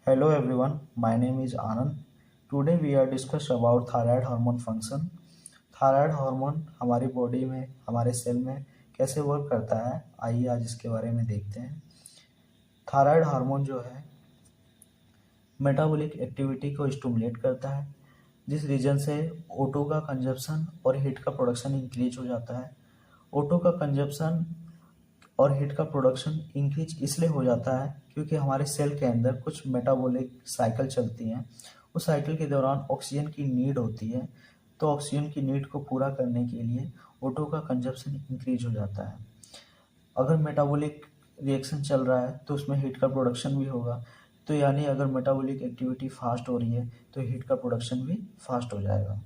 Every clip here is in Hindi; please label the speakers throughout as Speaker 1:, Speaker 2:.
Speaker 1: Hello everyone, my name is Anand. Today we are discuss about thyroid hormone function. Thyroid hormone हमारी बॉडी में हमारे सेल में कैसे वर्क करता है, आइए आज इसके बारे में देखते हैं। थायराइड हार्मोन जो है मेटाबॉलिक एक्टिविटी को स्टिमुलेट करता है, जिस रीजन से O2 का कंजप्शन और हीट का प्रोडक्शन इंक्रीज हो जाता है। O2 का कंजप्शन और हीट का प्रोडक्शन इंक्रीज इसलिए हो जाता है क्योंकि हमारे सेल के अंदर कुछ मेटाबॉलिक साइकिल चलती हैं। उस साइकिल के दौरान ऑक्सीजन की नीड होती है, तो ऑक्सीजन की नीड को पूरा करने के लिए O2 का कंजप्शन इंक्रीज हो जाता है। अगर मेटाबॉलिक रिएक्शन चल रहा है तो उसमें हीट का प्रोडक्शन भी होगा, तो यानी अगर मेटाबॉलिक एक्टिविटी फास्ट हो रही है तो हीट का प्रोडक्शन भी फास्ट हो जाएगा।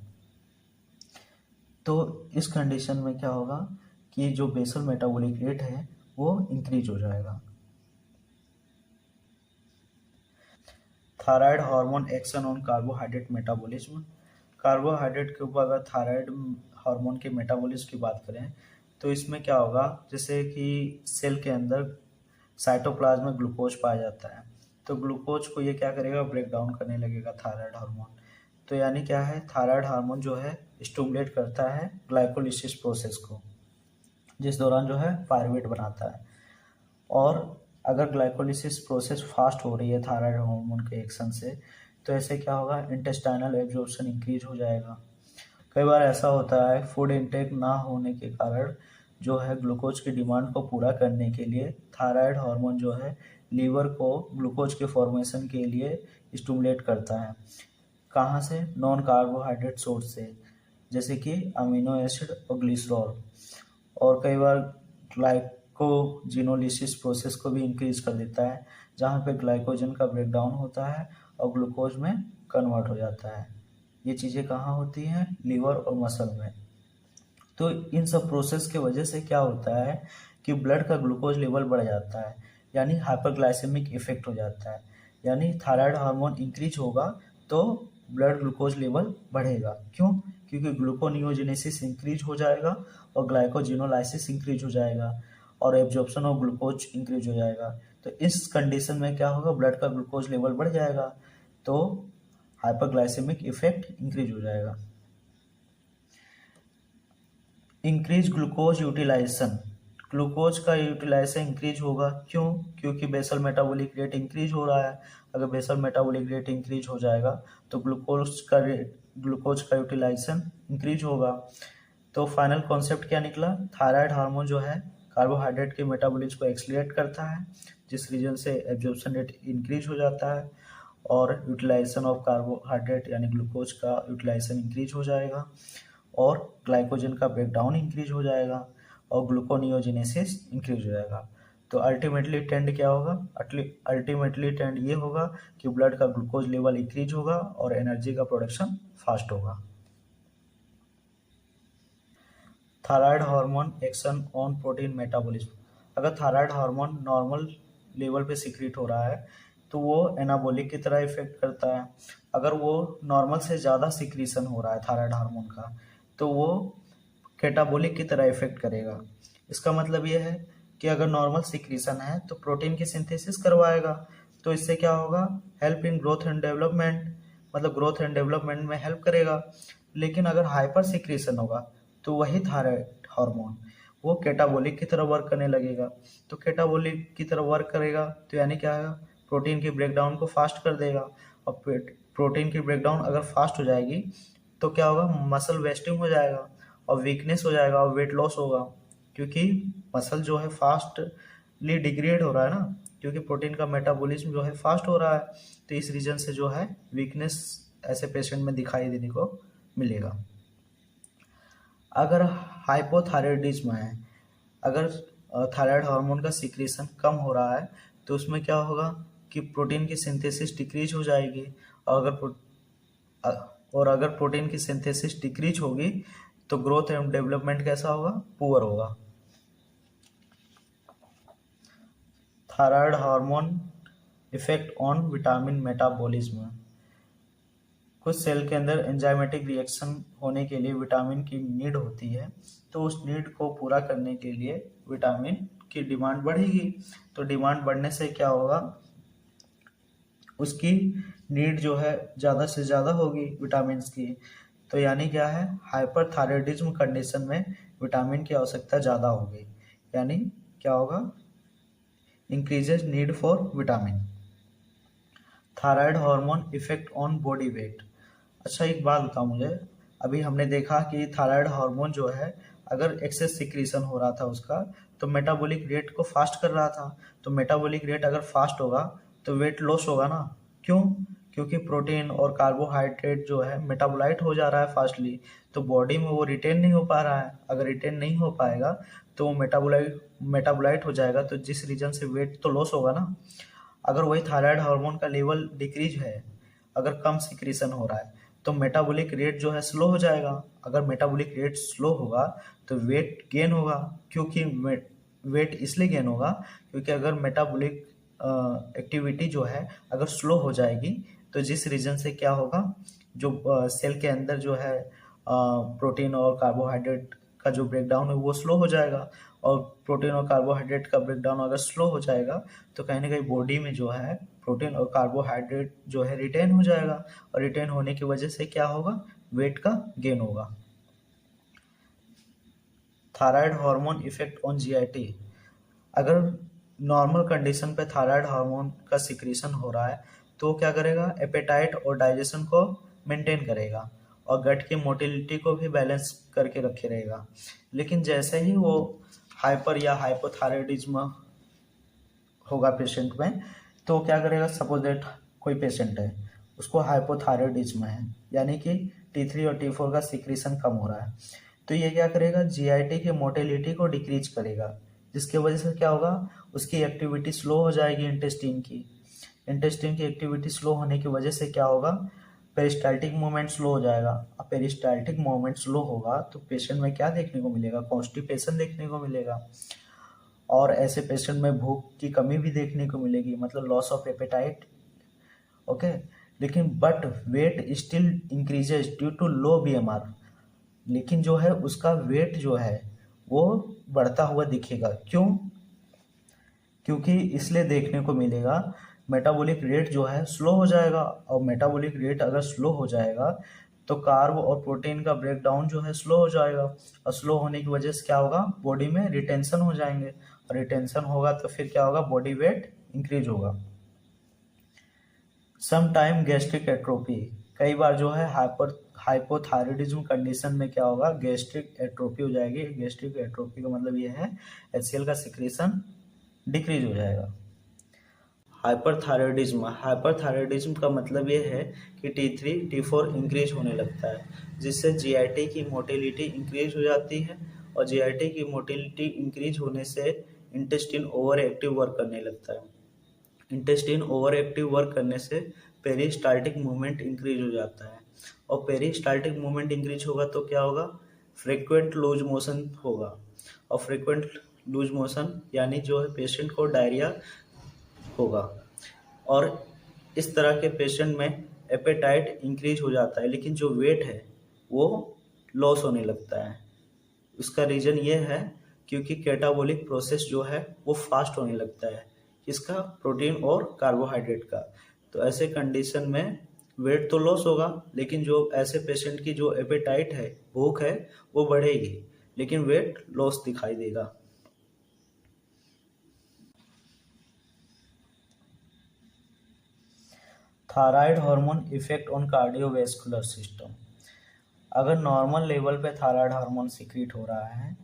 Speaker 1: तो इस कंडीशन में क्या होगा कि जो बेसल मेटाबॉलिक रेट है वो इंक्रीज हो जाएगा। Thyroid hormone action on carbohydrate metabolism. Carbohydrate के ऊपर अगर थायराइड हार्मोन के मेटाबॉलिज्म की बात करें तो इसमें क्या होगा, जैसे कि सेल के अंदर साइटोप्लाज्म में ग्लूकोज पाया जाता है, तो ग्लूकोज को ये क्या करेगा, ब्रेक डाउन करने लगेगा थायराइड हार्मोन। तो यानी क्या है, थायराइड हार्मोन जो है स्टिमुलेट करता है ग्लाइकोलिसिस प्रोसेस को, जिस दौरान जो है पायरुवेट बनाता है। और अगर ग्लाइकोलिसिस प्रोसेस फास्ट हो रही है थायराइड हार्मोन के एक्शन से, तो ऐसे क्या होगा, इंटेस्टाइनल एब्जॉर्प्शन इंक्रीज हो जाएगा। कई बार ऐसा होता है फूड इंटेक ना होने के कारण जो है ग्लूकोज की डिमांड को पूरा करने के लिए थायराइड हार्मोन जो है लीवर को ग्लूकोज के फॉर्मेशन के लिए स्टिमुलेट करता है। कहाँ से, नॉन कार्बोहाइड्रेट सोर्स से, जैसे कि अमीनो एसिड और ग्लिसरॉल। और कई बार ग्लाइकोजिनोलिसिस प्रोसेस को भी इंक्रीज कर देता है, जहाँ पे ग्लाइकोजन का ब्रेकडाउन होता है और ग्लूकोज में कन्वर्ट हो जाता है। ये चीज़ें कहाँ होती हैं, लीवर और मसल में। तो इन सब प्रोसेस के वजह से क्या होता है कि ब्लड का ग्लूकोज लेवल बढ़ जाता है, यानी हाइपरग्लाइसेमिक इफेक्ट हो जाता है। यानी थायराइड हार्मोन इंक्रीज होगा तो ब्लड ग्लूकोज लेवल बढ़ेगा। क्यों? क्योंकि ग्लूकोनियोजेनेसिस इंक्रीज हो जाएगा और ग्लाइकोजिनोलाइसिस इंक्रीज हो जाएगा और एब्जॉर्प्शन ऑफ ग्लूकोज इंक्रीज हो जाएगा। तो इस कंडीशन में क्या होगा, ब्लड का ग्लूकोज लेवल बढ़ जाएगा, तो हाइपरग्लाइसेमिक इफेक्ट इंक्रीज हो जाएगा। इंक्रीज ग्लूकोज यूटिलाइजेशन, ग्लूकोज का यूटिलाइजेशन इंक्रीज होगा। क्यों? क्योंकि बेसल मेटाबॉलिक रेट इंक्रीज हो रहा है। अगर बेसल मेटाबॉलिक रेट इंक्रीज हो जाएगा तो ग्लूकोज का यूटिलाइजेशन इंक्रीज होगा। तो फाइनल कॉन्सेप्ट क्या निकला, थायराइड हार्मोन जो है कार्बोहाइड्रेट के मेटाबॉलिज्म को एक्सीलरेट करता है, जिस रीजन से एब्जॉर्प्शन रेट इंक्रीज हो जाता है और यूटिलाइजेशन ऑफ कार्बोहाइड्रेट यानी ग्लूकोज का यूटिलाइजेशन इंक्रीज हो जाएगा और ग्लाइकोजन का ब्रेकडाउन इंक्रीज हो जाएगा और ग्लूकोनियोजेनेसिस इंक्रीज हो जाएगा। तो अल्टीमेटली ट्रेंड क्या होगा, अल्टीमेटली ट्रेंड ये होगा कि ब्लड का ग्लूकोज लेवल इंक्रीज होगा और एनर्जी का प्रोडक्शन फास्ट होगा। Thyroid hormone action on protein metabolism. अगर थायराइड हार्मोन नॉर्मल लेवल पे सिक्रीट हो रहा है तो वो एनाबॉलिक की तरह इफेक्ट करता है। अगर वो नॉर्मल से ज़्यादा सिक्रीशन हो रहा है थायराइड हार्मोन का तो वो कैटाबॉलिक की तरह इफेक्ट करेगा। इसका मतलब ये है कि अगर नॉर्मल सिक्रीशन है तो प्रोटीन की सिंथेसिस करवाएगा, तो इससे क्या होगा, help in growth and development, मतलब ग्रोथ एंड डेवलपमेंट में हेल्प करेगा। लेकिन अगर हाइपर सिक्रीशन होगा तो वही थायराइड हार्मोन वो कैटाबॉलिक की तरह वर्क करने लगेगा। तो कैटाबॉलिक की तरह वर्क करेगा तो यानी क्या है, प्रोटीन की ब्रेकडाउन को फास्ट कर देगा। और प्रोटीन की ब्रेकडाउन अगर फास्ट हो जाएगी तो क्या होगा, मसल वेस्टिंग हो जाएगा और वीकनेस हो जाएगा और वेट लॉस होगा, क्योंकि मसल जो है फास्टली डिग्रेड हो रहा है ना, क्योंकि प्रोटीन का मेटाबॉलिज्म जो है फास्ट हो रहा है। तो इस रीजन से जो है वीकनेस ऐसे पेशेंट में दिखाई देने को मिलेगा। अगर हाइपोथायरॉयडिज्म है, अगर थायराइड हार्मोन का सिक्रीशन कम हो रहा है तो उसमें क्या होगा कि प्रोटीन की सिंथेसिस डिक्रीज हो जाएगी और अगर प्रोटीन की सिंथेसिस डिक्रीज होगी तो ग्रोथ एंड डेवलपमेंट कैसा होगा, पुअर होगा। Thyroid hormone effect on vitamin metabolism. कुछ सेल के अंदर एंजाइमेटिक रिएक्शन होने के लिए विटामिन की नीड होती है, तो उस नीड को पूरा करने के लिए विटामिन की डिमांड बढ़ेगी। तो डिमांड बढ़ने से क्या होगा, उसकी नीड जो है ज़्यादा से ज़्यादा होगी विटामिन्स की। तो यानी क्या है, हाइपरथायराइडिज्म कंडीशन में विटामिन की आवश्यकता ज़्यादा होगी, यानी क्या होगा, increases need for vitamin. Thyroid hormone effect on body weight. अच्छा एक बात बताओ मुझे, अभी हमने देखा कि थायराइड हार्मोन जो है अगर एक्सेस सिक्रीशन हो रहा था उसका तो मेटाबॉलिक रेट को फास्ट कर रहा था। तो मेटाबॉलिक रेट अगर फास्ट होगा तो वेट लॉस होगा ना। क्यों? क्योंकि प्रोटीन और कार्बोहाइड्रेट जो है मेटाबोलाइट हो जा रहा है फास्टली, तो बॉडी में वो रिटेन नहीं हो पा रहा है। अगर रिटेन नहीं हो पाएगा तो वो मेटाबोलाइट हो जाएगा, तो जिस रीजन से वेट तो लॉस होगा ना। अगर वही थायराइड हार्मोन का लेवल डिक्रीज है, अगर कम सिक्रीशन हो रहा है, तो मेटाबॉलिक रेट जो है स्लो हो जाएगा। अगर मेटाबॉलिक रेट स्लो होगा तो वेट गेन होगा। क्योंकि वेट इसलिए गेन होगा क्योंकि अगर मेटाबॉलिक एक्टिविटी जो है अगर स्लो हो जाएगी तो जिस रीजन से क्या होगा, जो सेल के अंदर जो है प्रोटीन और कार्बोहाइड्रेट का जो ब्रेकडाउन है वो स्लो हो जाएगा। और प्रोटीन और कार्बोहाइड्रेट का ब्रेकडाउन अगर स्लो हो जाएगा तो कहीं ना कहीं बॉडी में जो है प्रोटीन और कार्बोहाइड्रेट जो है रिटेन हो जाएगा, और रिटेन होने की वजह से क्या होगा, वेट का गेन होगा। Thyroid hormone effect on GIT. अगर नॉर्मल कंडीशन पे थायराइड हार्मोन का सिक्रीशन हो रहा है तो वो क्या करेगा, एपेटाइट और डाइजेशन को मेंटेन करेगा और गट की मोटिलिटी को भी बैलेंस करके रखे रहेगा। लेकिन जैसे ही वो हाइपर या हाइपोथायराइडिज्म होगा पेशेंट में, तो क्या करेगा, सपोज दैट कोई पेशेंट है उसको हाइपोथायराइडिज्म है, यानी कि T3 और T4 का सिक्रीशन कम हो रहा है, तो ये क्या करेगा, जीआईटी की मोटिलिटी को डिक्रीज करेगा, जिसकी वजह से क्या होगा, उसकी एक्टिविटी स्लो हो जाएगी। इंटेस्टाइन की एक्टिविटी स्लो होने की वजह से क्या होगा, पेरिस्टाल्टिक मूवमेंट स्लो हो जाएगा। अब पेरिस्टाल्टिक मूवमेंट स्लो होगा तो पेशेंट में क्या देखने को मिलेगा, कॉन्स्टिपेशन देखने को मिलेगा, और ऐसे पेशेंट में भूख की कमी भी देखने को मिलेगी, मतलब लॉस ऑफ एपेटाइट। ओके, लेकिन but weight still increases due to low BMR. लेकिन जो है उसका वेट जो है वो बढ़ता हुआ दिखेगा। क्यों? क्योंकि इसलिए देखने को मिलेगा मेटाबॉलिक रेट जो है स्लो हो जाएगा, और मेटाबॉलिक रेट अगर स्लो हो जाएगा तो कार्ब और प्रोटीन का ब्रेकडाउन जो है स्लो हो जाएगा, और स्लो होने की वजह से क्या होगा, बॉडी में रिटेंशन हो जाएंगे, और रिटेंशन होगा तो फिर क्या होगा, बॉडी वेट इंक्रीज होगा। Some time gastric atrophy. कई बार जो है हाइपोथायराइडिज्म कंडीशन में क्या होगा, गैस्ट्रिक एट्रोपी हो जाएगी। गैस्ट्रिक एट्रोपी का मतलब ये है HCl का सिक्रेशन डिक्रीज हो जाएगा। हाइपरथायराइडिज्म का मतलब ये है कि T3 T4 इंक्रीज होने लगता है, जिससे जीआईटी की मोटिलिटी इंक्रीज हो जाती है, और जीआईटी की मोटिलिटी इंक्रीज होने से इंटेस्टाइन ओवर एक्टिव वर्क करने लगता है। इंटेस्टाइन ओवर एक्टिव वर्क करने से पेरिस्टाल्टिक मूवमेंट इंक्रीज हो जाता है, और पेरिस्टाल्टिक मूवमेंट इंक्रीज होगा तो क्या होगा, फ्रीक्वेंट लूज मोशन होगा, और फ्रीक्वेंट लूज मोशन यानी जो है पेशेंट को डायरिया होगा, और इस तरह के पेशेंट में एपेटाइट इंक्रीज हो जाता है, लेकिन जो वेट है वो लॉस होने लगता है। उसका रीज़न ये है क्योंकि कैटाबॉलिक प्रोसेस जो है वो फास्ट होने लगता है, इसका प्रोटीन और कार्बोहाइड्रेट का। तो ऐसे कंडीशन में वेट तो लॉस होगा, लेकिन जो ऐसे पेशेंट की जो एपेटाइट है, भूख है, वो बढ़ेगी, लेकिन वेट लॉस दिखाई देगा। Thyroid hormone effect on cardiovascular system. अगर नॉर्मल लेवल पे थायराइड हार्मोन सिक्रीट हो रहा है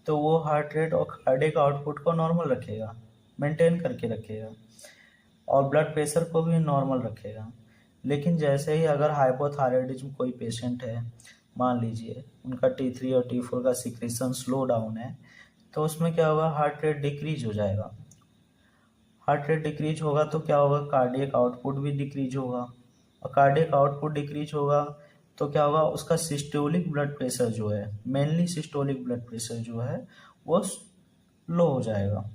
Speaker 1: तो वो हार्ट रेट और कार्डियक आउटपुट को नॉर्मल रखेगा, मेंटेन करके रखेगा, और ब्लड प्रेशर को भी नॉर्मल रखेगा। लेकिन जैसे ही अगर हाइपोथायराइडिज्म कोई पेशेंट है, मान लीजिए उनका T3 और T4 का सिक्रेशन स्लो डाउन है, तो उसमें क्या होगा, हार्ट रेट डिक्रीज हो जाएगा। हार्ट रेट डिक्रीज होगा तो क्या होगा, कार्डियक आउटपुट भी डिक्रीज होगा, और कार्डियक आउटपुट डिक्रीज होगा तो क्या होगा, उसका सिस्टोलिक ब्लड प्रेशर जो है, मेनली सिस्टोलिक ब्लड प्रेशर जो है वो लो हो जाएगा।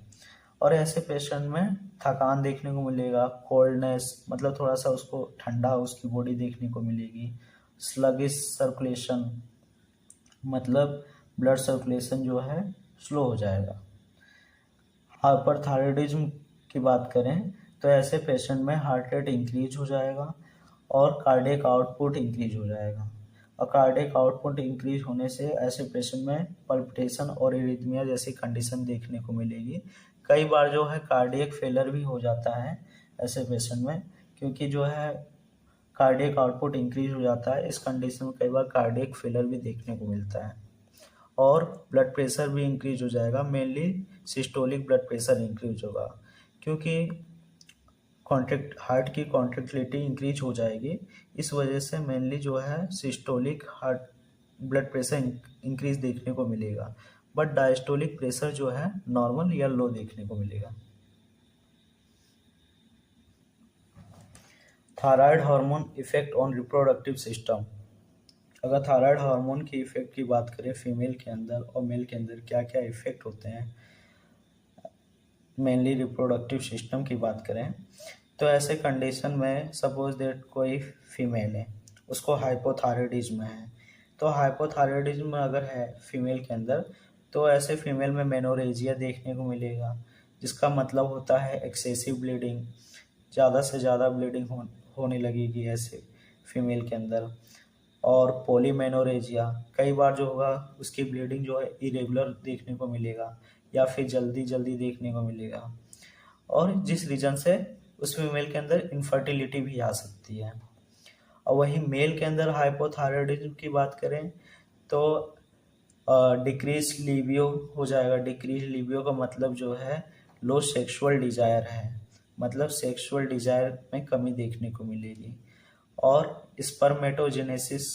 Speaker 1: और ऐसे पेशेंट में थकान देखने को मिलेगा, कोल्डनेस मतलब थोड़ा सा उसको ठंडा उसकी बॉडी देखने को मिलेगी, स्लगिश सर्कुलेशन मतलब ब्लड सर्कुलेशन जो है स्लो हो जाएगा। हाइपरथायराइडिज्म की बात करें तो ऐसे पेशेंट में हार्ट रेट इंक्रीज हो जाएगा और कार्डियक आउटपुट इंक्रीज हो जाएगा। और कार्डियक आउटपुट इंक्रीज होने से ऐसे पेशेंट में पल्पिटेशन और इरिथमिया जैसी कंडीशन देखने को मिलेगी। कई बार जो है कार्डियक फेलर भी हो जाता है ऐसे पेशेंट में, क्योंकि जो है कार्डियक आउटपुट इंक्रीज हो जाता है। इस कंडीशन में कई बार कार्डियक फेलर भी देखने को मिलता है। और ब्लड प्रेशर भी इंक्रीज हो जाएगा, mainly systolic blood pressure increase होगा, क्योंकि कॉन्ट्रैक्ट हार्ट की कॉन्ट्रैक्टिलिटी इंक्रीज हो जाएगी। इस वजह से मेनली जो है systolic heart blood pressure increase देखने को मिलेगा, बट डायस्टोलिक प्रेशर जो है नॉर्मल या लो देखने को मिलेगा। Thyroid hormone effect on reproductive system. अगर थायराइड हार्मोन की इफेक्ट की बात करें फीमेल के अंदर और मेल के अंदर क्या क्या इफेक्ट होते हैं, मेनली रिप्रोडक्टिव सिस्टम की बात करें, तो ऐसे कंडीशन में सपोज दैट कोई फीमेल है, उसको हाइपोथायराइडिज्म है। तो हाइपोथायराइडिज्म अगर है फीमेल के अंदर, तो ऐसे फीमेल में मेनोरेजिया देखने को मिलेगा, जिसका मतलब होता है एक्सेसिव ब्लीडिंग, ज़्यादा से ज़्यादा ब्लीडिंग होने लगेगी ऐसे फीमेल के अंदर। और पॉलीमेनोरेजिया, कई बार जो होगा उसकी ब्लीडिंग जो है इरेगुलर देखने को मिलेगा या फिर जल्दी जल्दी देखने को मिलेगा, और जिस रीजन से उस फीमेल के अंदर इनफर्टिलिटी भी आ सकती है। और वही मेल के अंदर हाइपोथायराइडिज्म की बात करें तो डिक्रीज लिबियो हो जाएगा। डिक्रीज लिबियो का मतलब जो है लो सेक्सुअल डिजायर है, मतलब सेक्सुअल डिजायर में कमी देखने को मिलेगी। और स्पर्मेटोजेनेसिस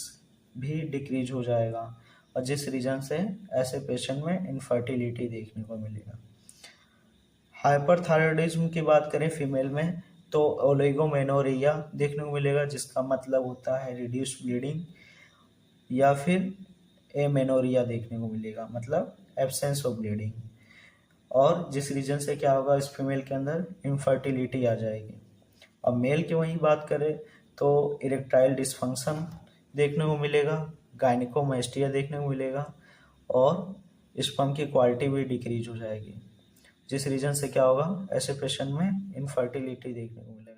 Speaker 1: भी डिक्रीज हो जाएगा, और जिस रीजन से ऐसे पेशेंट में इनफर्टिलिटी देखने को मिलेगा। हाइपरथायराइडिज्म की बात करें फीमेल में तो ओलिगोमेनोरिया देखने को मिलेगा, जिसका मतलब होता है रिड्यूस ब्लीडिंग, या फिर एमेनोरिया देखने को मिलेगा, मतलब एब्सेंस ऑफ ब्लीडिंग। और जिस रीजन से क्या होगा इस फीमेल के अंदर इनफर्टिलिटी आ जाएगी। अब मेल की वहीं बात करें तो इरेक्टाइल डिसफंक्शन देखने को मिलेगा, गायनिकोमेस्टिया देखने को मिलेगा, और स्पर्म की क्वालिटी भी डिक्रीज हो जाएगी, जिस रीजन से क्या होगा ऐसे पेशेंट में इनफर्टिलिटी देखने को मिलेगा।